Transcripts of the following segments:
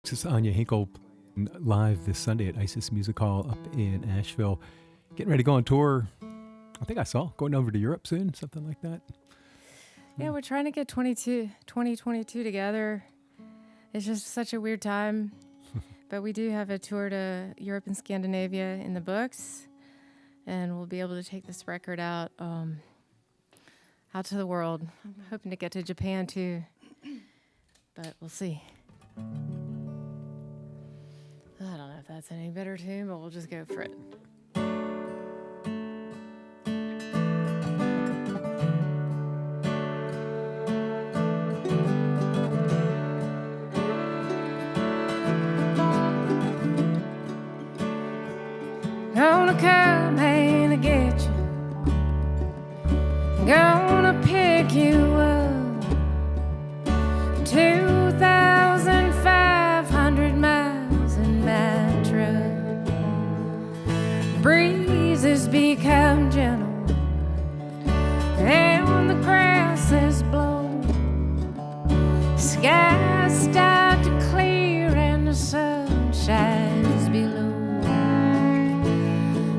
This is Anya Hinkle live this Sunday at ISIS Music Hall up in Asheville. Getting ready to go on tour. I think I saw going over to Europe soon, something like that. Yeah, we're trying to get 2022 together. It's just such a weird time. But we do have a tour to Europe and Scandinavia in the books. And we'll be able to take this record out to the world. I'm hoping to get to Japan too. But we'll see. I don't know if that's any better tune, but we'll just go for it. Gonna come and get you. Gonna pick you up. 2,500 miles in my truck. Breezes become gentle, and the grasses blow. Skies start to clear, and the sun shines below.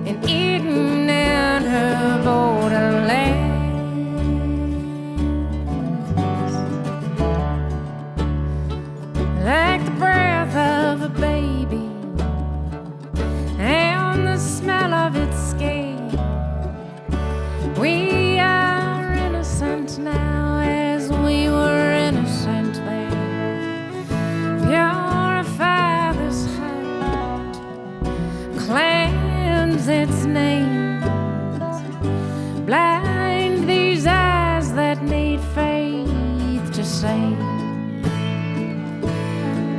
And Eden and her borderlands, like the breath of a baby and the smell of its skin. We are innocent now as we were innocent then. Purify this heart, cleanse its names, blind these eyes that need faith to save.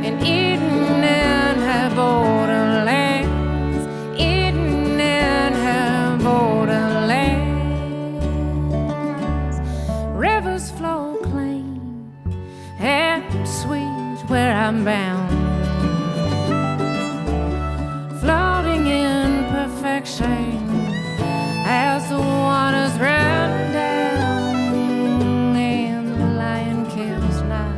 And Eden and her borderlands, Eden and her borderlands. Rivers flow clean and sweet where I'm bound, floating in perfection as the waters run down and the lion kills now.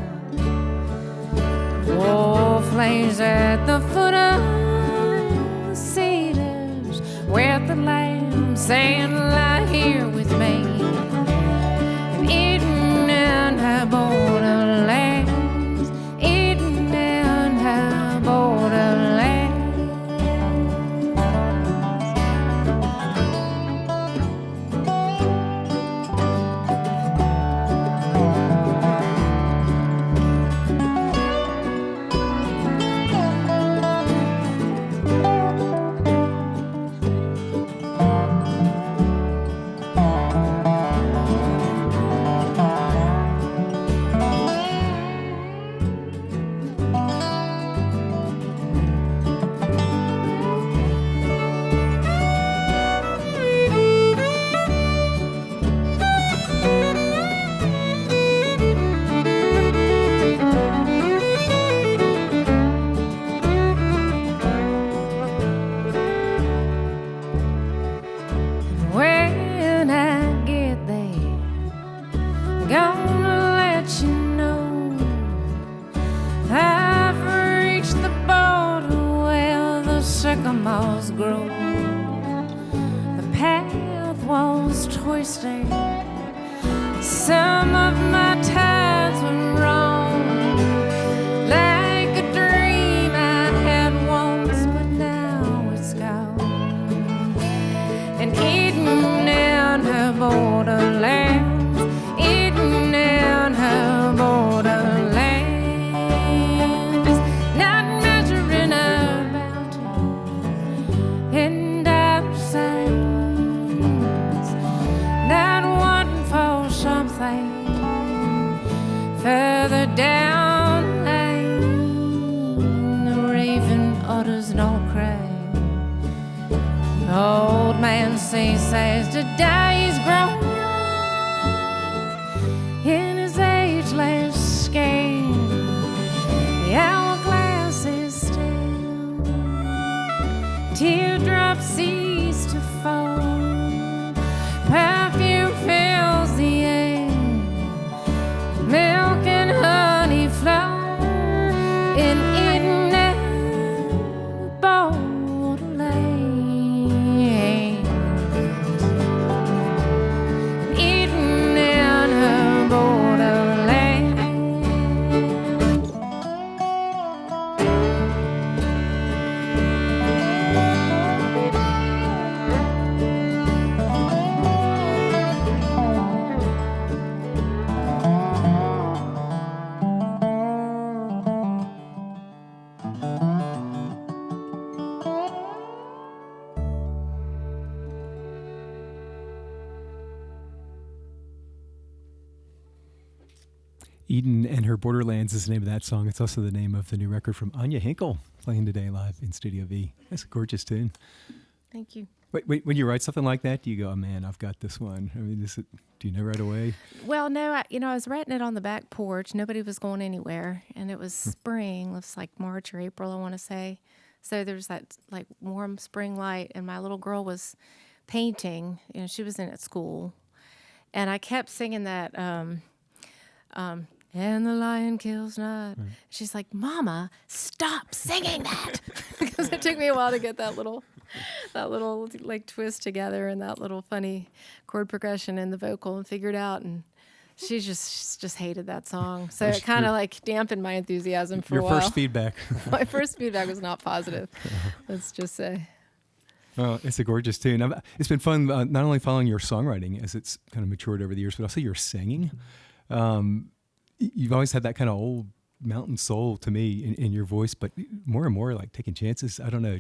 Oh, flames at the foot of the cedars where the lamb saying, lie here with me. And Eden and her borderlands, Eden and her borderlands. When I get there, gonna let you know I've reached the border where the sycamores grow. The path was twisted, some of my tides were wrong, like a dream I had once, but now it's gone. And Eden and her borderlands, Eden and her borderlands, not measuring our bounty in dollar signs, not wanting for something further down the lane. The raven utters no cry. The old man says to die he's grown in his ageless skin. The hourglass is still, teardrops cease to fall, perfume fills the air, milk and honey flow in Eden Eden and Her Borderlands is the name of that song. It's also the name of the new record from Anya Hinkle, playing today live in Studio V. That's a gorgeous tune. Thank you. Wait, when you write something like that, do you go, oh man, I've got this one? I mean, do you know right away? Well, no, I was writing it on the back porch. Nobody was going anywhere, and it was spring. It was like March or April, I want to say. So there was that like warm spring light, and my little girl was painting. She was in at school, and I kept singing that. And the lion kills not. Right. She's like, Mama, stop singing that, because it took me a while to get that little like twist together and that little funny chord progression in the vocal and figured out. And she just hated that song, so it kind of like dampened my enthusiasm for a while. Your first feedback. My first feedback was not positive. Let's just say. Well, it's a gorgeous tune. It's been fun not only following your songwriting as it's kind of matured over the years, but also your singing. You've always had that kind of old mountain soul to me in your voice, but more and more like taking chances. I don't know.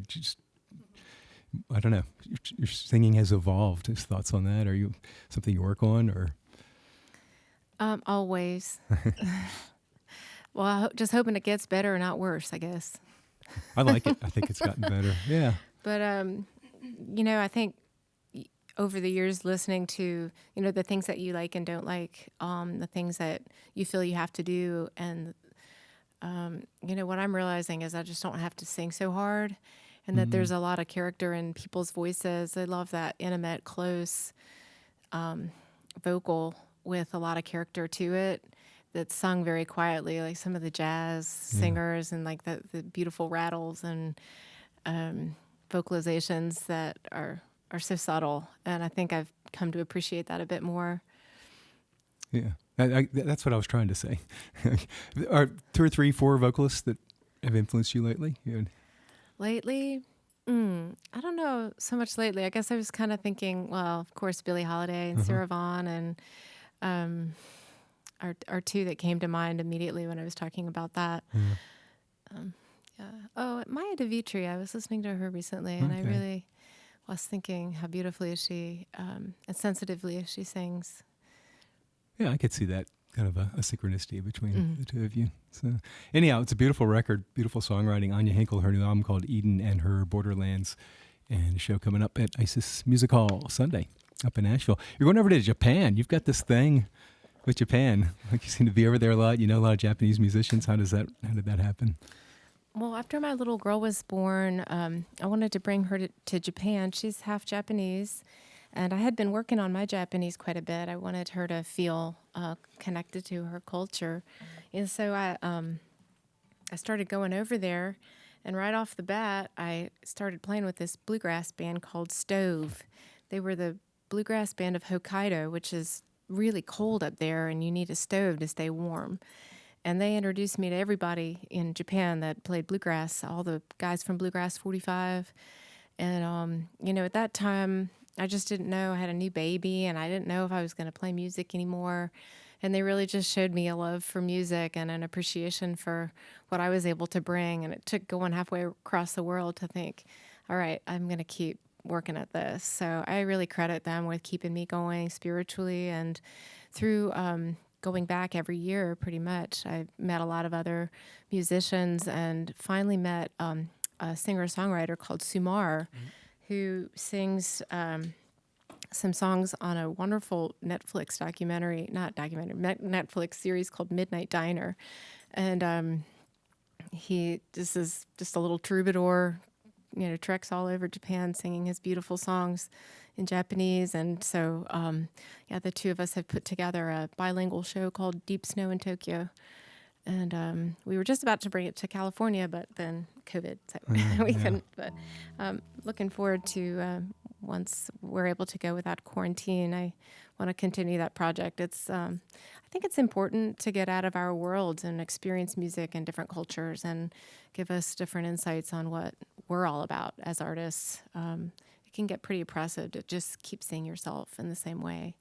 Your singing has evolved. His thoughts on that? Are you something you work on, or? Always. Well, just hoping it gets better, not worse, I guess. I like it. I think it's gotten better. Yeah. But I think over the years, listening to, the things that you like and don't like, the things that you feel you have to do. And, what I'm realizing is I just don't have to sing so hard, and that there's a lot of character in people's voices. I love that intimate, close vocal with a lot of character to it that's sung very quietly, like some of the jazz singers and like the beautiful rattles and vocalizations that are so subtle, and I think I've come to appreciate that a bit more. Yeah, that's what I was trying to say. Are 2 or 3, 4 vocalists that have influenced you lately? Lately? I don't know so much lately. I guess I was kind of thinking, well, of course, Billie Holiday and Sarah Vaughan and are two that came to mind immediately when I was talking about that. Yeah. Oh, Maya DeVitri, I was listening to her recently, and I really was thinking how beautifully she and sensitively she sings. Yeah, I could see that kind of a synchronicity between the two of you. So anyhow, it's a beautiful record, beautiful songwriting. Anya Hinkle, her new album called Eden and Her Borderlands, and a show coming up at Isis Music Hall Sunday up in Nashville. You're going over to Japan. You've got this thing with Japan. Like, you seem to be over there a lot. You know a lot of Japanese musicians. How did that happen? Well, after my little girl was born, I wanted to bring her to Japan. She's half Japanese, and I had been working on my Japanese quite a bit. I wanted her to feel connected to her culture. And so I started going over there, and right off the bat, I started playing with this bluegrass band called Stove. They were the bluegrass band of Hokkaido, which is really cold up there, and you need a stove to stay warm. And they introduced me to everybody in Japan that played bluegrass, all the guys from Bluegrass 45. And, at that time, I just didn't know. I had a new baby, and I didn't know if I was going to play music anymore. And they really just showed me a love for music and an appreciation for what I was able to bring. And it took going halfway across the world to think, all right, I'm going to keep working at this. So I really credit them with keeping me going spiritually, and through going back every year pretty much. I met a lot of other musicians, and finally met a singer-songwriter called Sumar, who sings some songs on a wonderful Netflix Netflix series called Midnight Diner. And this is just a little troubadour, treks all over Japan singing his beautiful songs in Japanese. And so, the two of us have put together a bilingual show called Deep Snow in Tokyo. And we were just about to bring it to California, but then COVID, so we couldn't. But looking forward to once we're able to go without quarantine, I want to continue that project. It's I think it's important to get out of our worlds and experience music in different cultures and give us different insights on what we're all about as artists. It can get pretty oppressive to just keep seeing yourself in the same way.